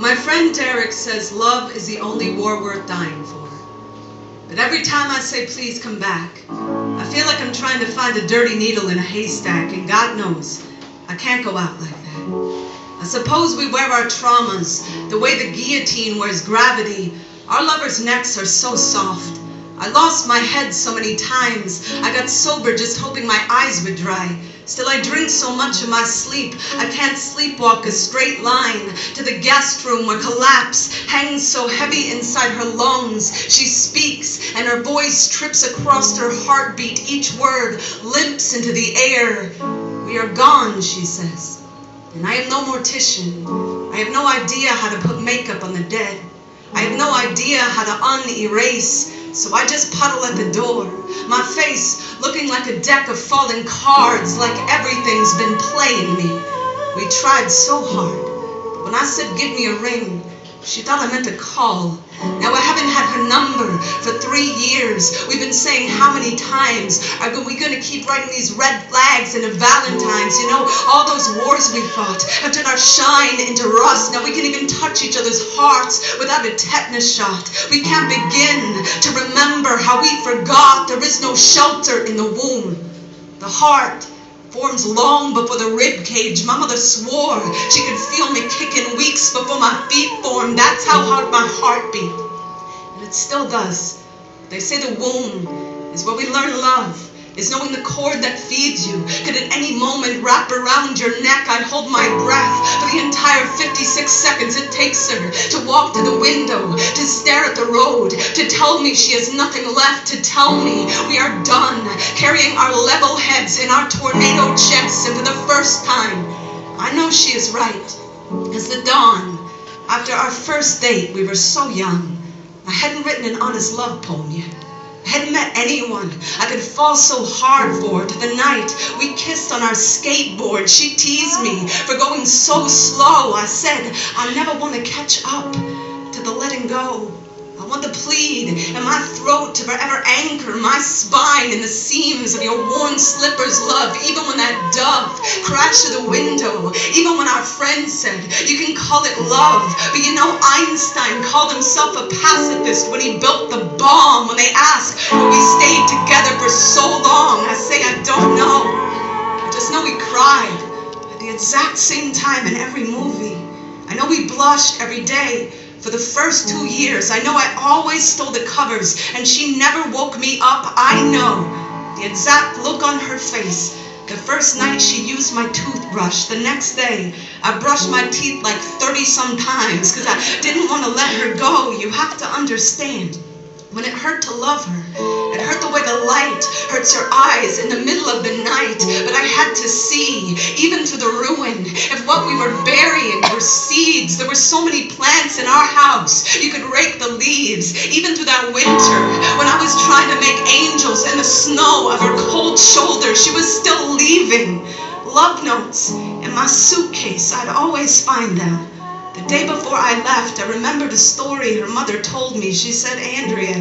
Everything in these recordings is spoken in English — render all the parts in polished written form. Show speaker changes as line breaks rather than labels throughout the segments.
My friend Derek says love is the only war worth dying for. But every time I say please come back, I feel like I'm trying to find a dirty needle in a haystack, and God knows, I can't go out like that. I suppose we wear our traumas the way the guillotine wears gravity. Our lovers' necks are so soft. I lost my head so many times. I got sober just hoping my eyes would dry. Still I drink so much in my sleep, I can't sleepwalk a straight line to the guest room where collapse hangs so heavy inside her lungs. She speaks and her voice trips across her heartbeat. Each word limps into the air. We are gone, she says. And I am no mortician. I have no idea how to put makeup on the dead. I have no idea how to unerase. So I just puddle at the door, my face looking like a deck of falling cards, like everything's been playing me. We tried so hard, but when I said give me a ring, she thought I meant a call. Now I haven't had her number for 3 years. We've been saying how many times, are we gonna keep writing these red flags into Valentine's? You know, all those wars we fought have turned our shine into rust. Now we can even touch each other's hearts without a tetanus shot. We can't begin to remember how we forgot there is no shelter in the womb. The heart forms long before the rib cage. My mother swore she could feel me kicking weeks before my feet formed. That's how hard my heart beat. And it still does. They say the womb is where we learn love, is knowing the cord that feeds you could at any moment wrap around your neck. I'd hold my breath for the entire 56 seconds it takes her to walk to the window, to stare at the road, to tell me she has nothing left, to tell me we are done, carrying our level heads in our tornado chests. And for the first time, I know she is right. As the dawn, after our first date, we were so young. I hadn't written an honest love poem yet. I hadn't met anyone I could fall so hard for. To the night we kissed on our skateboard. She teased me for going so slow. I said, I never want to catch up to the letting go. I want the plead in my throat to forever anchor my spine in the seams of your worn slippers, love. Even when that dove crashed through the window, even when our friend said, you can call it love, but you know Einstein called himself a pacifist when he built the bomb. When they ask why we stayed together for so long, I say I don't know. I just know we cried at the exact same time in every movie. I know we blushed every day. For the first 2 years, I know I always stole the covers, and she never woke me up. I know the exact look on her face. The first night she used my toothbrush. The next day, I brushed my teeth like 30-some times because I didn't want to let her go. You have to understand, when it hurt to love her, it hurt the way the light hurts your eyes in the middle of the night. But I had to see, even through the ruin, if what we were burying were seeds. There were so many plants in our house, you could rake the leaves. Even through that winter, when I was trying to make angels in the snow of her cold shoulder, she was still leaving. Love notes in my suitcase, I'd always find them. The day before I left, I remembered a story her mother told me. She said, Andrea,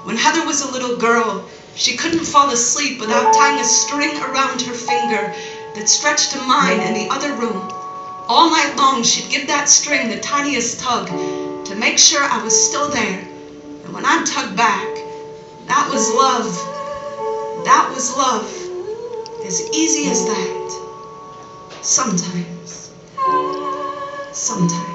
when Heather was a little girl, she couldn't fall asleep without tying a string around her finger that stretched to mine in the other room. All night long, she'd give that string the tiniest tug to make sure I was still there. And when I tugged back, that was love. That was love. As easy as that. Sometimes. Sometimes.